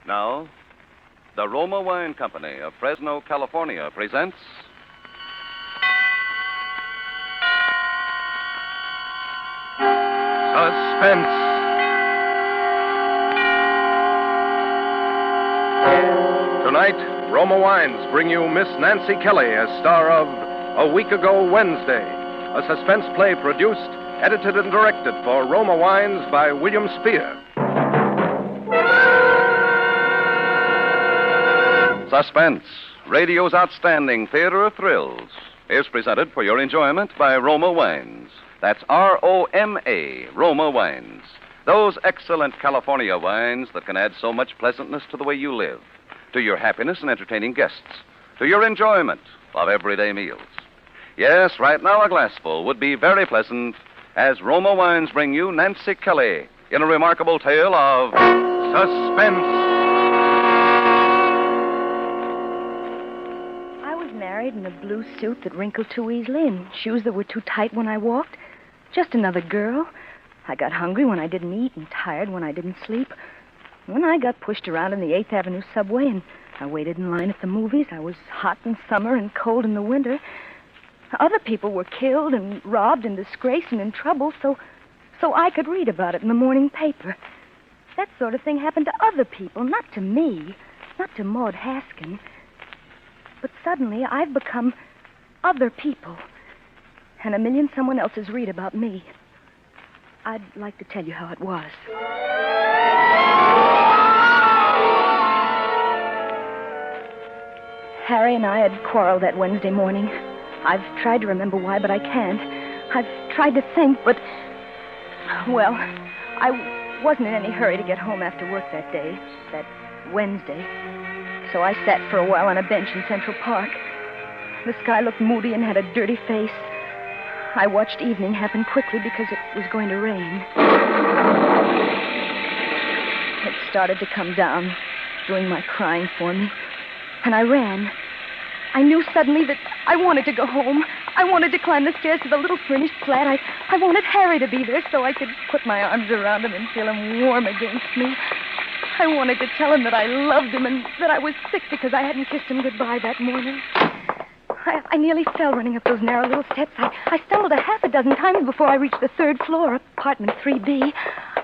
Now, the Roma Wine Company of Fresno, California presents... Suspense. Tonight, Roma Wines bring you Miss Nancy Kelly as star of A Week Ago Wednesday, a suspense play produced, edited, and directed for Roma Wines by William Spear. Suspense, radio's outstanding theater of thrills, is presented for your enjoyment by Roma Wines. That's R-O-M-A, Roma Wines. Those excellent California wines that can add so much pleasantness to the way you live, to your happiness in entertaining guests, to your enjoyment of everyday meals. Yes, right now a glassful would be very pleasant as Roma Wines bring you Nancy Kelly in a remarkable tale of suspense. Married in a blue suit that wrinkled too easily and shoes that were too tight when I walked. Just another girl. I got hungry when I didn't eat and tired when I didn't sleep. When I got pushed around in the 8th Avenue subway and I waited in line at the movies, I was hot in summer and cold in the winter. Other people were killed and robbed and disgraced and in trouble, so I could read about it in the morning paper. That sort of thing happened to other people, not to me, not to Maud Haskin. But suddenly, I've become other people. And a million someone else's read about me. I'd like to tell you how it was. Harry and I had quarreled that Wednesday morning. I've tried to remember why, but I can't. I've tried to think, but... Well, I wasn't in any hurry to get home after work that day, that Wednesday. So I sat for a while on a bench in Central Park. The sky looked moody and had a dirty face. I watched evening happen quickly because it was going to rain. It started to come down, doing my crying for me. And I ran. I knew suddenly that I wanted to go home. I wanted to climb the stairs to the little furnished flat. I wanted Harry to be there so I could put my arms around him and feel him warm against me. I wanted to tell him that I loved him and that I was sick because I hadn't kissed him goodbye that morning. I nearly fell running up those narrow little steps. I stumbled a half a dozen times before I reached the 3rd floor, apartment 3B.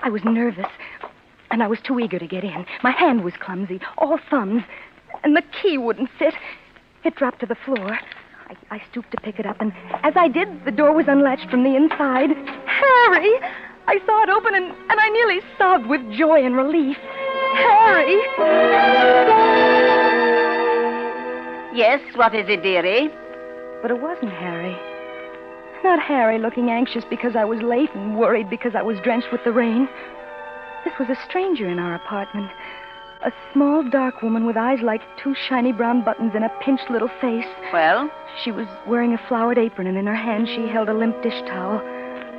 I was nervous, and I was too eager to get in. My hand was clumsy, all thumbs, and the key wouldn't fit. It dropped to the floor. I stooped to pick it up, and as I did, the door was unlatched from the inside. Harry! I saw it open, and I nearly sobbed with joy and relief. Harry! Yes, what is it, dearie? But it wasn't Harry. Not Harry looking anxious because I was late and worried because I was drenched with the rain. This was a stranger in our apartment. A small, dark woman with eyes like 2 shiny brown buttons and a pinched little face. Well? She was wearing a flowered apron, and in her hand she held a limp dish towel.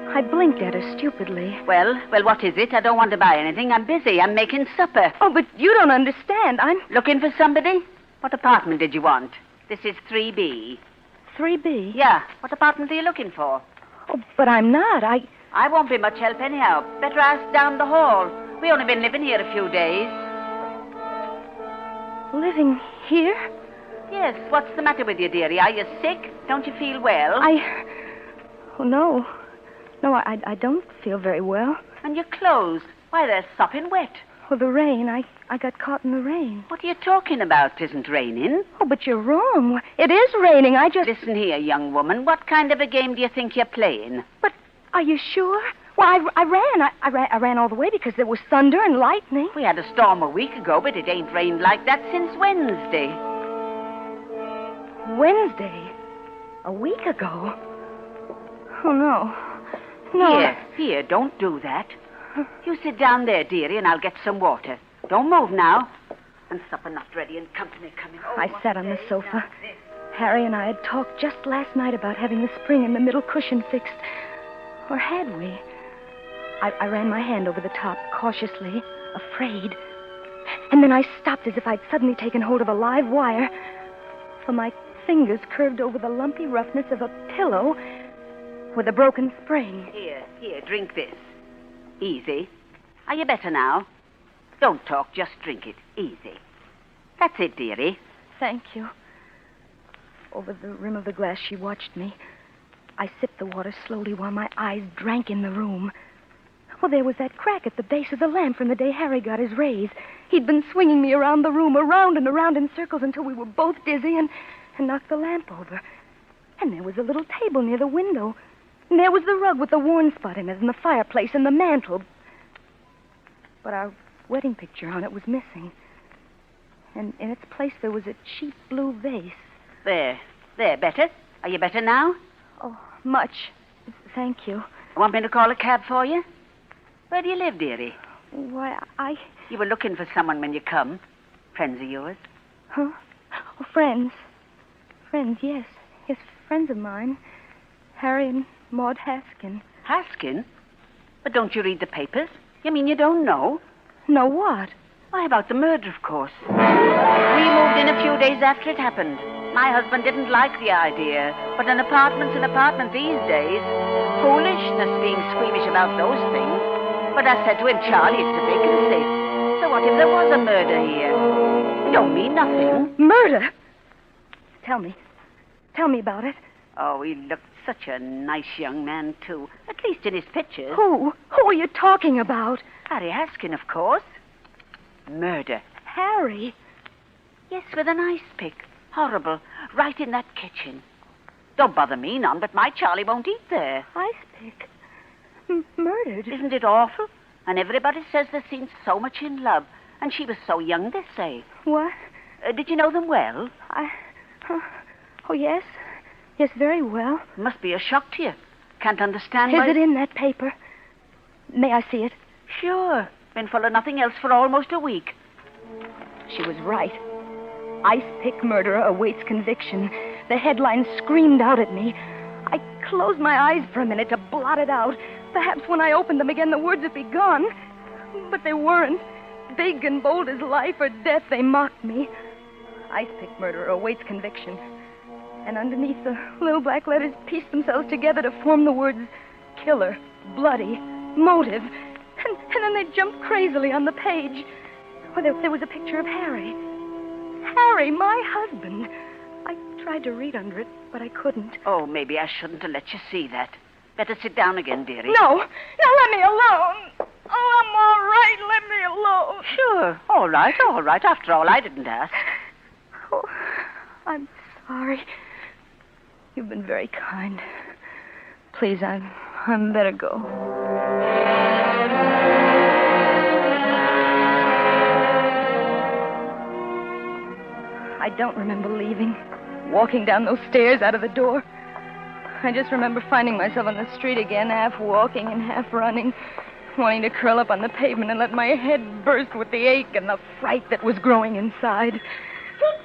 I blinked at her stupidly. Well, what is it? I don't want to buy anything. I'm busy. I'm making supper. Oh, but you don't understand. I'm... Looking for somebody? What apartment did you want? This is 3B. 3B? Yeah. What apartment are you looking for? Oh, but I'm not. I won't be much help anyhow. Better ask down the hall. We only been living here a few days. Living here? Yes. What's the matter with you, dearie? Are you sick? Don't you feel well? Oh, no. No, I don't feel very well. And your clothes? Why, they're sopping wet. Well, the rain. I got caught in the rain. What are you talking about? It isn't raining. Oh, but you're wrong. It is raining. I just... Listen here, young woman. What kind of a game do you think you're playing? But are you sure? Well, I ran. I ran all the way because there was thunder and lightning. We had a storm a week ago, but it ain't rained like that since Wednesday. Wednesday? A week ago? Oh, no. No. Here, don't do that. You sit down there, dearie, and I'll get some water. Don't move now. And supper not ready and company coming. Oh, I sat on the sofa. Harry and I had talked just last night about having the spring in the middle cushion fixed. Or had we? I ran my hand over the top, cautiously, afraid. And then I stopped as if I'd suddenly taken hold of a live wire. For my fingers curved over the lumpy roughness of a pillow with a broken spring. Here, drink this. Easy. Are you better now? Don't talk, just drink it. Easy. That's it, dearie. Thank you. Over the rim of the glass, she watched me. I sipped the water slowly while my eyes drank in the room. Well, there was that crack at the base of the lamp from the day Harry got his raise. He'd been swinging me around the room, around and around in circles until we were both dizzy and knocked the lamp over. And there was a little table near the window. And there was the rug with the worn spot in it and the fireplace and the mantel. But our wedding picture on it was missing. And in its place there was a cheap blue vase. There, better? Are you better now? Oh, much. Thank you. Want me to call a cab for you? Where do you live, dearie? Why, You were looking for someone when you come. Friends of yours? Huh? Oh, friends. Friends, yes. Yes, friends of mine. Harry and Maud Haskin. Haskin? But don't you read the papers? You mean you don't know? Know what? Why, about the murder, of course. We moved in a few days after it happened. My husband didn't like the idea, but an apartment's an apartment these days. Foolishness being squeamish about those things. But I said to him, Charlie, it's a vacancy. So what if there was a murder here? You don't mean nothing. Murder? Tell me about it. Oh, he looked such a nice young man, too. At least in his pictures. Who? Who are you talking about? Harry Haskin, of course. Murder. Harry? Yes, with an ice pick. Horrible. Right in that kitchen. Don't bother me none, but my Charlie won't eat there. Ice pick? Murdered? Isn't it awful? And everybody says they seemed so much in love. And she was so young, they say. What? Did you know them well? Oh, yes. Yes, very well. Must be a shock to you. Can't understand Is why... it in that paper? May I see it? Sure. Been full of nothing else for almost a week. She was right. Ice pick murderer awaits conviction. The headline screamed out at me. I closed my eyes for a minute to blot it out. Perhaps when I opened them again, the words would be gone. But they weren't. Big and bold as life or death, they mocked me. Ice pick murderer awaits conviction. And underneath, the little black letters pieced themselves together to form the words killer, bloody, motive. And then they jumped crazily on the page. Well, there was a picture of Harry. Harry, my husband. I tried to read under it, but I couldn't. Oh, maybe I shouldn't have let you see that. Better sit down again, dearie. No, let me alone. Oh, I'm all right. Let me alone. Sure. All right. After all, I didn't ask. Oh, I'm sorry. You've been very kind. Please, I'm better go. I don't remember leaving, walking down those stairs out of the door. I just remember finding myself on the street again, half walking and half running, wanting to curl up on the pavement and let my head burst with the ache and the fright that was growing inside. Toot,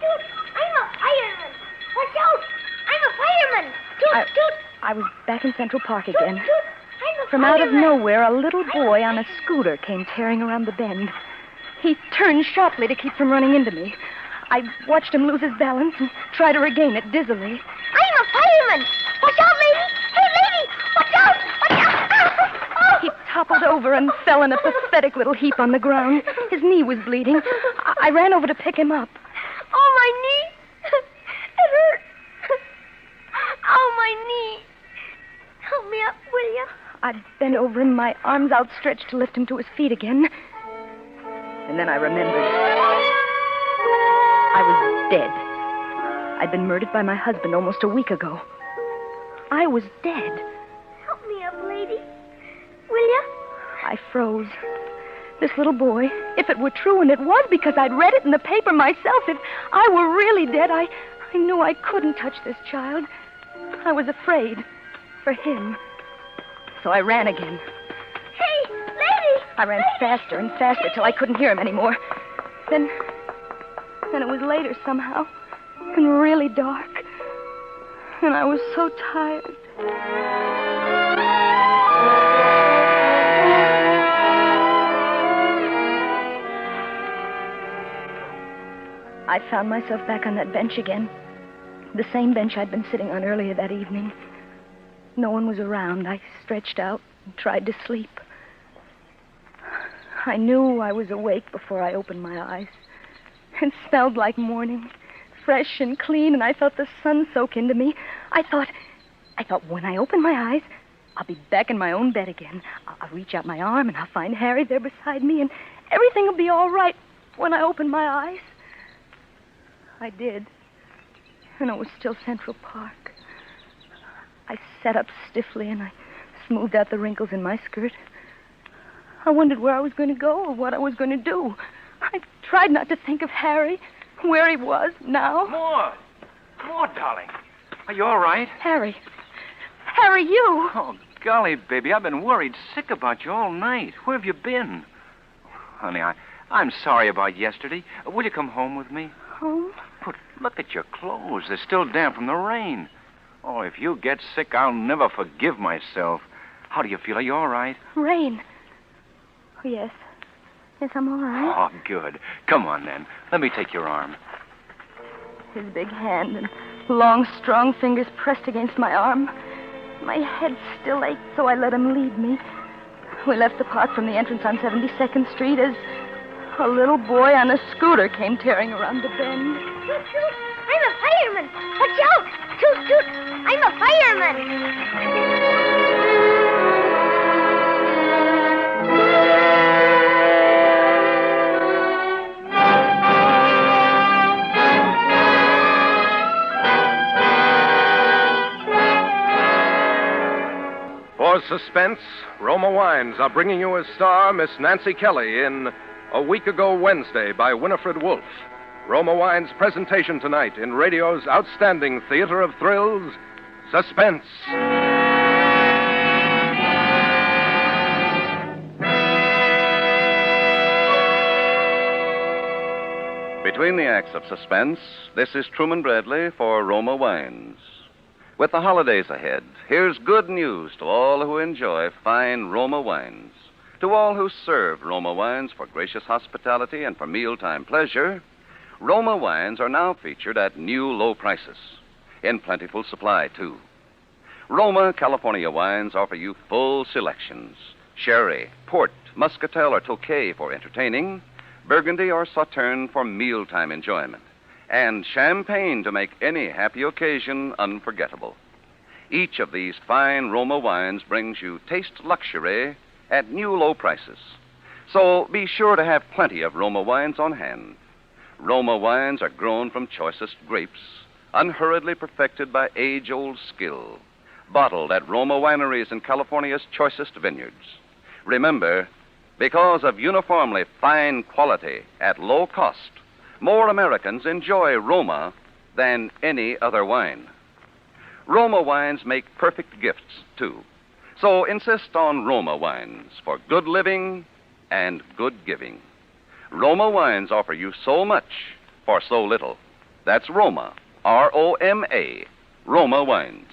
toot, I'm a fireman. Watch out, I'm a fireman. Toot, toot. I was back in Central Park again. Toot, toot, I'm a From out of fireman. nowhere, a little boy on a scooter came tearing around the bend. He turned sharply to keep from running into me. I watched him lose his balance and try to regain it dizzily. I'm a fireman. Watch out, lady. Hey, lady, watch out. Watch out. Oh. He toppled over and fell in a pathetic little heap on the ground. His knee was bleeding. I ran over to pick him up. Oh, my knee. It hurt. Oh, my knee. Help me up, will you? I bent over him, my arms outstretched to lift him to his feet again. And then I remembered. I was dead. I'd been murdered by my husband almost a week ago. I was dead. Help me up, lady. Will you? I froze. This little boy, if it were true, and it was because I'd read it in the paper myself, if I were really dead, I knew I couldn't touch this child. I was afraid for him. So I ran again. Hey, lady. I ran faster and faster till I couldn't hear him anymore. Then it was later somehow, and really dark. And I was so tired. I found myself back on that bench again. The same bench I'd been sitting on earlier that evening. No one was around. I stretched out and tried to sleep. I knew I was awake before I opened my eyes. It smelled like morning, fresh and clean, and I felt the sun soak into me. I thought when I open my eyes, I'll be back in my own bed again. I'll reach out my arm, and I'll find Harry there beside me, and everything will be all right when I open my eyes. I did, and it was still Central Park. I sat up stiffly, and I smoothed out the wrinkles in my skirt. I wondered where I was going to go or what I was going to do. I tried not to think of Harry, where he was now. Maud, darling. Are you all right? Harry, you. Oh, golly, baby, I've been worried sick about you all night. Where have you been? Honey, I'm sorry about yesterday. Will you come home with me? Home? But look at your clothes. They're still damp from the rain. Oh, if you get sick, I'll never forgive myself. How do you feel? Are you all right? Rain. Oh, yes. Yes, I'm all right. Oh, good. Come on, then. Let me take your arm. His big hand and long, strong fingers pressed against my arm. My head still ached, so I let him lead me. We left the park from the entrance on 72nd Street as a little boy on a scooter came tearing around the bend. Toot, toot. I'm a fireman. Watch out. Toot, toot. I'm a fireman. For Suspense, Roma Wines are bringing you as star Miss Nancy Kelly in A Week Ago Wednesday by Winifred Wolfe. Roma Wines' presentation tonight in radio's outstanding theater of thrills, Suspense. Between the acts of Suspense, this is Truman Bradley for Roma Wines. With the holidays ahead, here's good news to all who enjoy fine Roma wines. To all who serve Roma wines for gracious hospitality and for mealtime pleasure, Roma wines are now featured at new low prices, in plentiful supply, too. Roma California wines offer you full selections: sherry, port, muscatel, or tokay for entertaining, Burgundy or Sauterne for mealtime enjoyment, and champagne to make any happy occasion unforgettable. Each of these fine Roma wines brings you taste luxury at new low prices. So be sure to have plenty of Roma wines on hand. Roma wines are grown from choicest grapes, unhurriedly perfected by age-old skill, bottled at Roma wineries in California's choicest vineyards. Remember, because of uniformly fine quality at low cost, more Americans enjoy Roma than any other wine. Roma wines make perfect gifts, too. So insist on Roma wines for good living and good giving. Roma wines offer you so much for so little. That's Roma, R-O-M-A, Roma wines.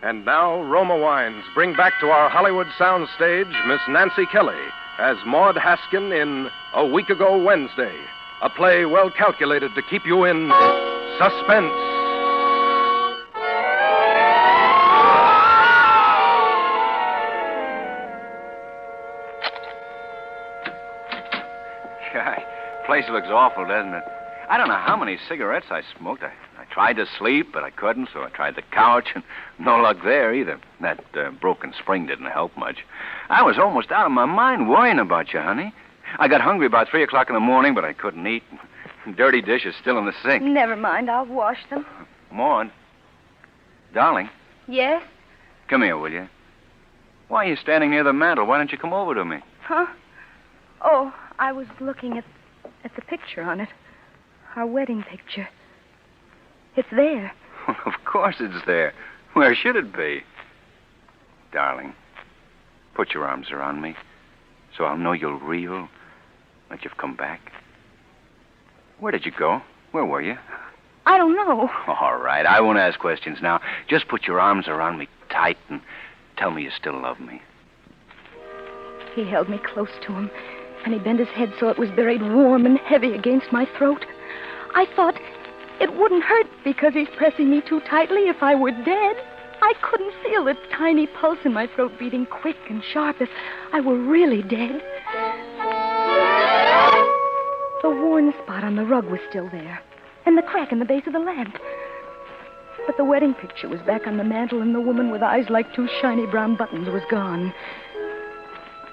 And now, Roma Wines bring back to our Hollywood soundstage Miss Nancy Kelly as Maud Haskin in A Week Ago Wednesday, a play well calculated to keep you in suspense. God, place looks awful, doesn't it? I don't know how many cigarettes I smoked. I tried to sleep, but I couldn't, so I tried the couch, and no luck there either. That broken spring didn't help much. I was almost out of my mind worrying about you, honey. I got hungry about 3 o'clock in the morning, but I couldn't eat. Dirty dishes still in the sink. Never mind, I'll wash them. Maud. Darling. Yes? Come here, will you? Why are you standing near the mantel? Why don't you come over to me? Huh? Oh, I was looking at the picture on it. Our wedding picture. It's there. Of course it's there. Where should it be? Darling, put your arms around me so I'll know you're real, that you've come back. Where did you go? Where were you? I don't know. All right, I won't ask questions now. Just put your arms around me tight and tell me you still love me. He held me close to him, and he bent his head so it was buried warm and heavy against my throat. I thought it wouldn't hurt because he's pressing me too tightly if I were dead. I couldn't feel the tiny pulse in my throat beating quick and sharp if I were really dead. The worn spot on the rug was still there, and the crack in the base of the lamp. But the wedding picture was back on the mantel, and the woman with eyes like two shiny brown buttons was gone.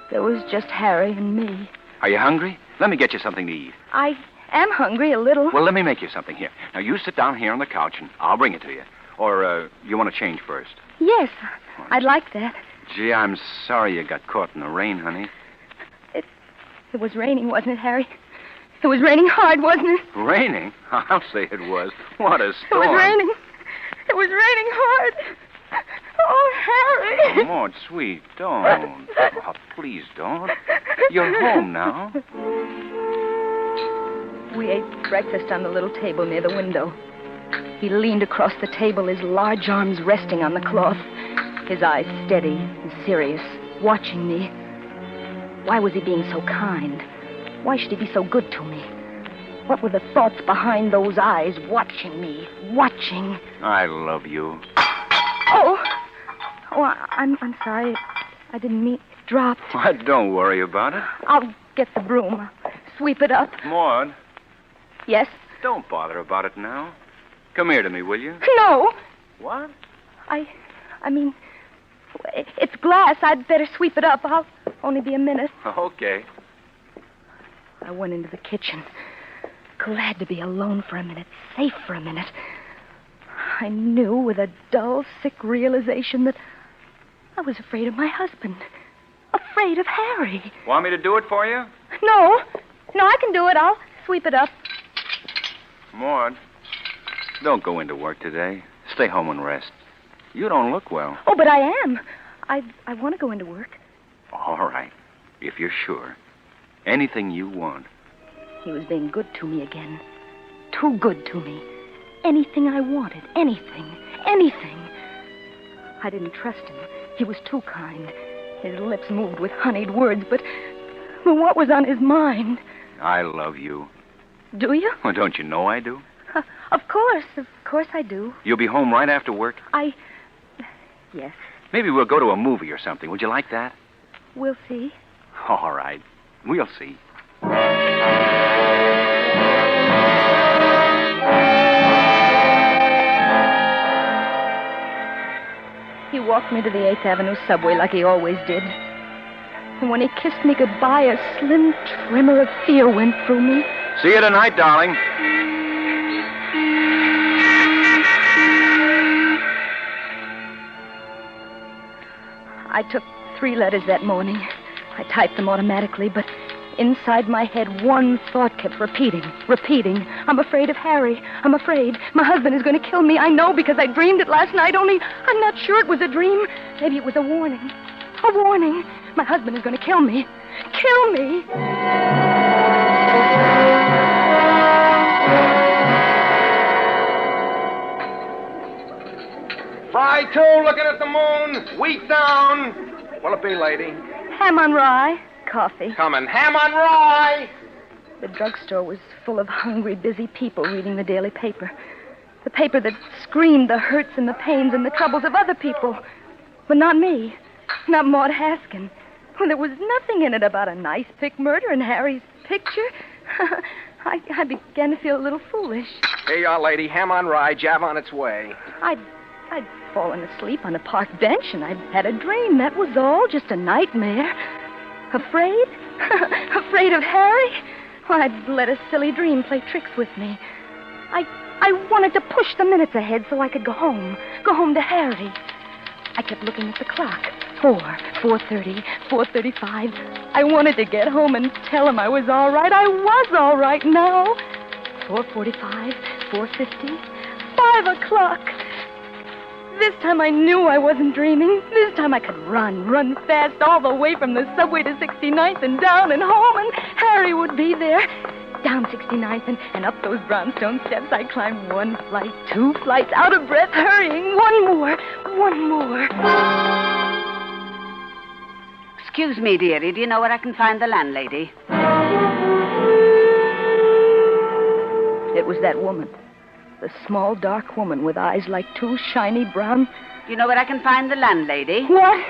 There was just Harry and me. Are you hungry? Let me get you something to eat. I am hungry a little. Well, let me make you something here. Now, you sit down here on the couch, and I'll bring it to you. Or, you want to change first? Yes, I'd like that. Gee, I'm sorry you got caught in the rain, honey. It was raining, wasn't it, Harry? It was raining hard, wasn't it? Raining? I'll say it was. What a storm. It was raining. It was raining hard. Oh, Harry. Maud, sweet, don't. Oh, please don't. You're home now. We ate breakfast on the little table near the window. He leaned across the table, his large arms resting on the cloth, his eyes steady and serious, watching me. Why was he being so kind? Why should he be so good to me? What were the thoughts behind those eyes, watching me, watching? I love you. Oh, I'm sorry. I didn't mean it dropped. Oh, don't worry about it. I'll get the broom. Sweep it up. Maud. Yes? Don't bother about it now. Come here to me, will you? No. What? I mean, it's glass. I'd better sweep it up. I'll only be a minute. Okay. I went into the kitchen, glad to be alone for a minute, safe for a minute. I knew with a dull, sick realization that I was afraid of my husband, afraid of Harry. Want me to do it for you? No, I can do it. I'll sweep it up. Maud, don't go into work today. Stay home and rest. You don't look well. Oh, but I am. I want to go into work. All right, if you're sure. Anything you want. He was being good to me again. Too good to me. Anything I wanted. Anything. I didn't trust him. He was too kind. His lips moved with honeyed words, but what was on his mind? I love you. Do you? Well, don't you know I do? Of course I do. You'll be home right after work? Yes. Maybe we'll go to a movie or something. Would you like that? We'll see. All right. We'll see. He walked me to the 8th Avenue subway like he always did. And when he kissed me goodbye, a slim tremor of fear went through me. See you tonight, darling. I took 3 letters that morning. I typed them automatically, but inside my head, one thought kept repeating. I'm afraid of Harry. I'm afraid. My husband is going to kill me. I know because I dreamed it last night, only I'm not sure it was a dream. Maybe it was a warning. A warning. My husband is going to kill me. Kill me. 5-2, looking at the moon. Wheat down. What'll it be, lady? Ham on rye. Coffee. Coming. Ham on rye. The drugstore was full of hungry, busy people reading the daily paper. The paper that screamed the hurts and the pains and the troubles of other people. But not me. Not Maud Haskin. Well, there was nothing in it about a nice pick murder in Harry's picture. I began to feel a little foolish. Here you are, lady. Ham on rye. Jab on its way. I'd fallen asleep on a park bench, and I'd had a dream. That was all. Just a nightmare. Afraid? Afraid of Harry? Well, I'd let a silly dream play tricks with me. I wanted to push the minutes ahead so I could go home. Go home to Harry. I kept looking at the clock. 4:30, 4:35. I wanted to get home and tell him I was all right. I was all right now. 4:45, 4:50, 5 o'clock. This time I knew I wasn't dreaming. This time I could run fast all the way from the subway to 69th and down and home, and Harry would be there. Down 69th and up those brownstone steps, I climbed 1 flight, 2 flights, out of breath, hurrying. One more. Excuse me, dearie. Do you know where I can find the landlady? It was that woman. The small, dark woman with eyes like 2 shiny brown... Do you know where I can find the landlady? What?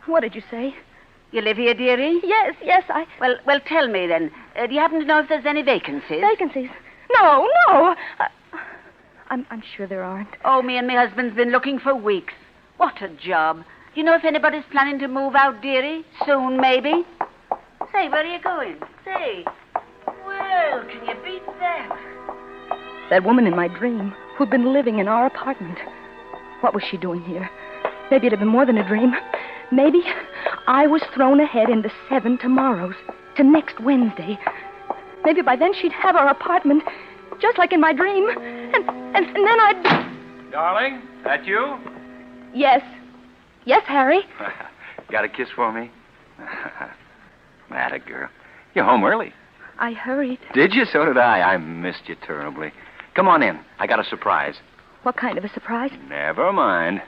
What did you say? You live here, dearie? Yes, I... Well, tell me then. Do you happen to know if there's any vacancies? Vacancies? No. I'm sure there aren't. Oh, me and my husband's been looking for weeks. What a job. Do you know if anybody's planning to move out, dearie? Soon, maybe? Say, where are you going? Say. Well, can you beat that? That woman in my dream who'd been living in our apartment. What was she doing here? Maybe it had been more than a dream. Maybe I was thrown ahead into 7 tomorrows, to next Wednesday. Maybe by then she'd have our apartment, just like in my dream, and then I'd... Darling, that you? Yes, Harry. Got a kiss for me? Atta girl. You're home early. I hurried. Did you? So did I. I missed you terribly. Come on in. I got a surprise. What kind of a surprise? Never mind.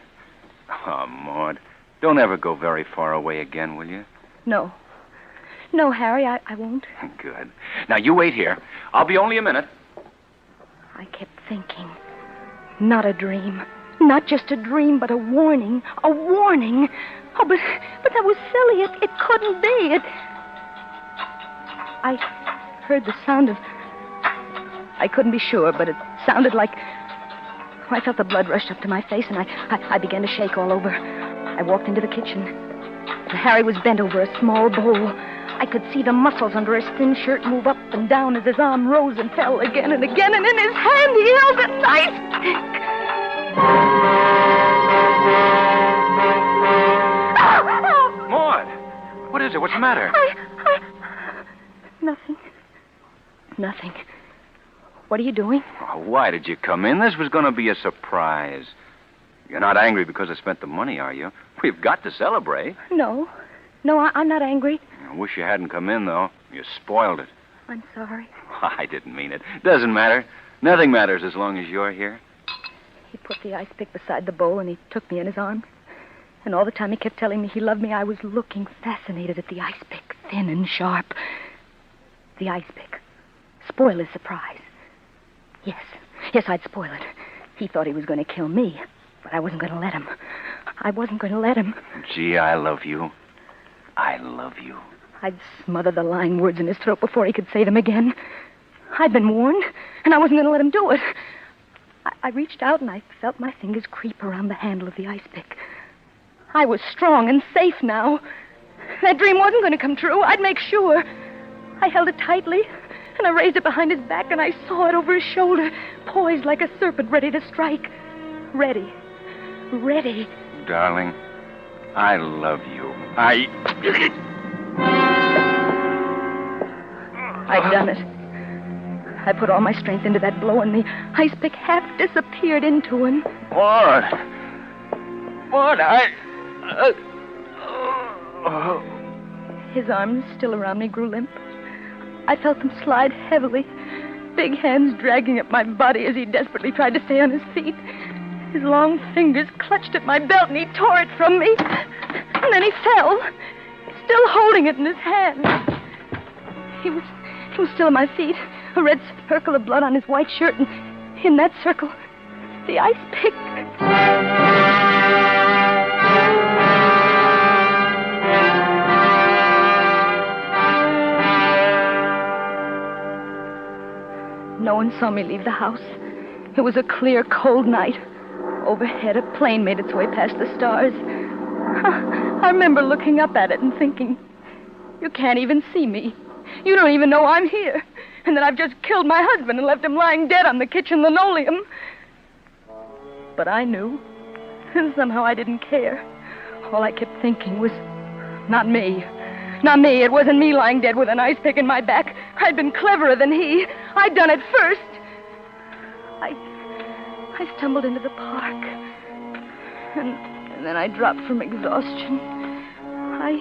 Oh, Maud, don't ever go very far away again, will you? No, Harry, I won't. Good. Now, you wait here. I'll be only a minute. I kept thinking. Not a dream. Not just a dream, but a warning. A warning. Oh, but that was silly. It couldn't be. I heard the sound of... I couldn't be sure, but it sounded like... I felt the blood rush up to my face, and I began to shake all over. I walked into the kitchen. Harry was bent over a small bowl. I could see the muscles under his thin shirt move up and down as his arm rose and fell again and again, and in his hand he held a knife. Maud, what is it? What's the matter? Nothing. What are you doing? Oh, why did you come in? This was going to be a surprise. You're not angry because I spent the money, are you? We've got to celebrate. No, I'm not angry. I wish you hadn't come in, though. You spoiled it. I'm sorry. I didn't mean it. Doesn't matter. Nothing matters as long as you're here. He put the ice pick beside the bowl, and he took me in his arms. And all the time he kept telling me he loved me, I was looking fascinated at the ice pick, thin and sharp. The ice pick. Spoil his surprise. Yes, I'd spoil it. He thought he was going to kill me, but I wasn't going to let him. I wasn't going to let him. Gee, I love you. I love you. I'd smother the lying words in his throat before he could say them again. I'd been warned, and I wasn't going to let him do it. I reached out, and I felt my fingers creep around the handle of the ice pick. I was strong and safe now. That dream wasn't going to come true. I'd make sure. I held it tightly, and I raised it behind his back, and I saw it over his shoulder, poised like a serpent ready to strike. Ready. Darling, I love you. I'd done it. I put all my strength into that blow, and the ice pick half disappeared into him. What? His arms, still around me, grew limp. I felt them slide heavily, big hands dragging at my body as he desperately tried to stay on his feet. His long fingers clutched at my belt, and he tore it from me. And then he fell, still holding it in his hand. He was still at my feet, a red circle of blood on his white shirt, and in that circle, the ice pick. No one saw me leave the house. It was a clear, cold night. Overhead, a plane made its way past the stars. I remember looking up at it and thinking, you can't even see me. You don't even know I'm here. And that I've just killed my husband and left him lying dead on the kitchen linoleum. But I knew. And somehow I didn't care. All I kept thinking was, not me. Not me. It wasn't me lying dead with an ice pick in my back. I'd been cleverer than he. I'd done it first. I stumbled into the park. And then I dropped from exhaustion. I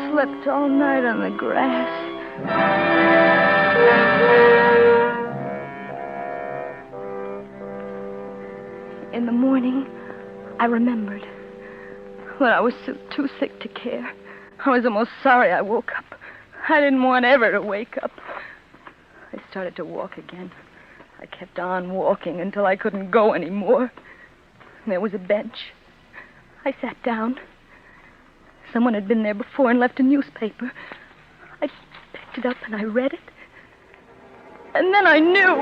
slept all night on the grass. In the morning, I remembered. But I was too sick to care. I was almost sorry I woke up. I didn't want ever to wake up. I started to walk again. I kept on walking until I couldn't go anymore. There was a bench. I sat down. someone had been there before and left a newspaper. I picked it up and I read it. And then I knew.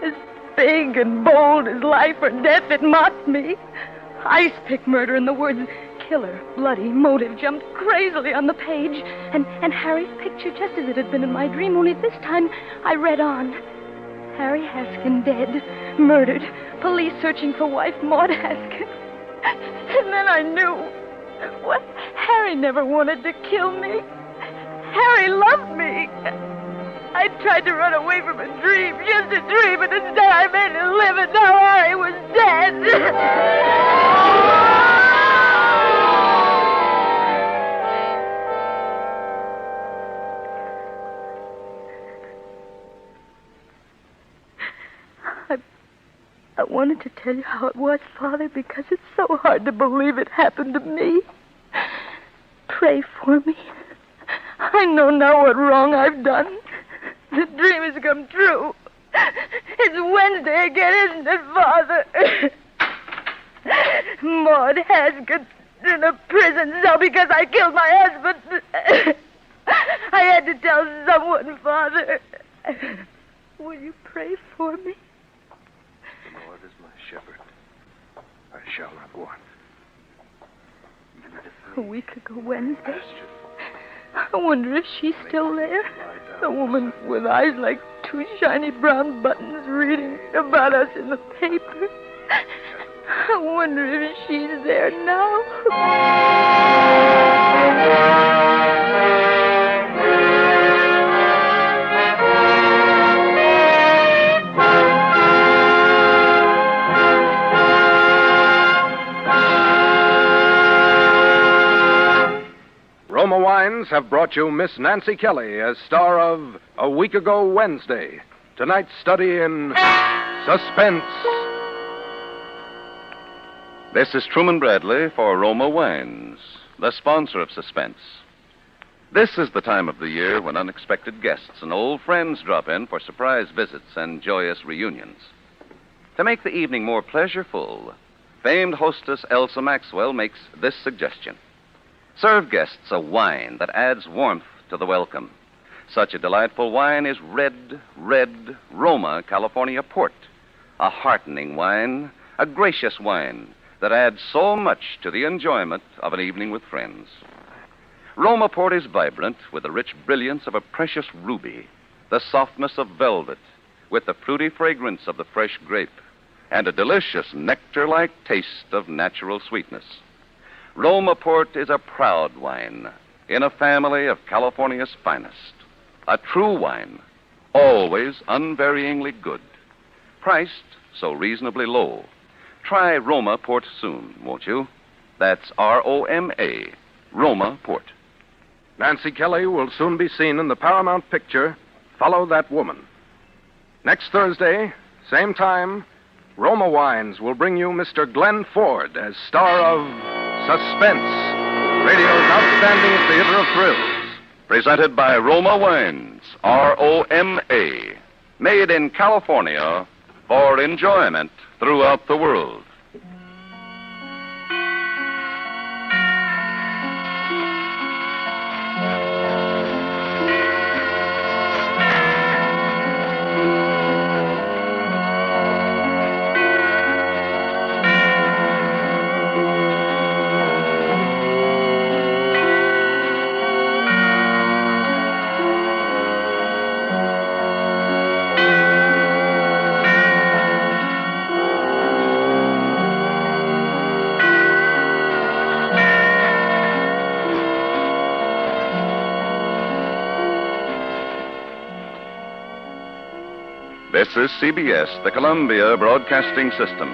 As big and bold as life or death, it mocked me. Ice-pick murder and the words killer, bloody, motive jumped crazily on the page. And Harry's picture, just as it had been in my dream, only this time I read on. Harry Haskin dead, murdered, police searching for wife Maud Haskin. And then I knew. What? Harry never wanted to kill me. Harry loved me. I tried to run away from a dream, just a dream, and instead I made it live, and now Harry was dead. I wanted to tell you how it was, Father, because it's so hard to believe it happened to me. Pray for me. I know now what wrong I've done. The dream has come true. It's Wednesday again, isn't it, Father? Maud Haskin in a prison cell because I killed my husband. I had to tell someone, Father. Will you pray for me? The Lord is my shepherd. I shall not want. A week ago Wednesday. I wonder if she's still there. A woman with eyes like two shiny brown buttons reading about us in the paper. I wonder if she's there now. Roma Wines have brought you Miss Nancy Kelly as star of A Week Ago Wednesday, tonight's study in Suspense. This is Truman Bradley for Roma Wines, the sponsor of Suspense. This is the time of the year when unexpected guests and old friends drop in for surprise visits and joyous reunions. To make the evening more pleasureful, famed hostess Elsa Maxwell makes this suggestion. Serve guests a wine that adds warmth to the welcome. Such a delightful wine is red Roma California Port. A heartening wine, a gracious wine that adds so much to the enjoyment of an evening with friends. Roma Port is vibrant with the rich brilliance of a precious ruby, the softness of velvet, with the fruity fragrance of the fresh grape, and a delicious nectar-like taste of natural sweetness. Roma Port is a proud wine in a family of California's finest. A true wine, always unvaryingly good. Priced so reasonably low. Try Roma Port soon, won't you? That's R-O-M-A, Roma Port. Nancy Kelly will soon be seen in the Paramount picture, Follow That Woman. Next Thursday, same time, Roma Wines will bring you Mr. Glenn Ford as star of Suspense, radio's outstanding theater of thrills. Presented by Roma Wines, R-O-M-A. Made in California for enjoyment throughout the world. This is CBS, the Columbia Broadcasting System.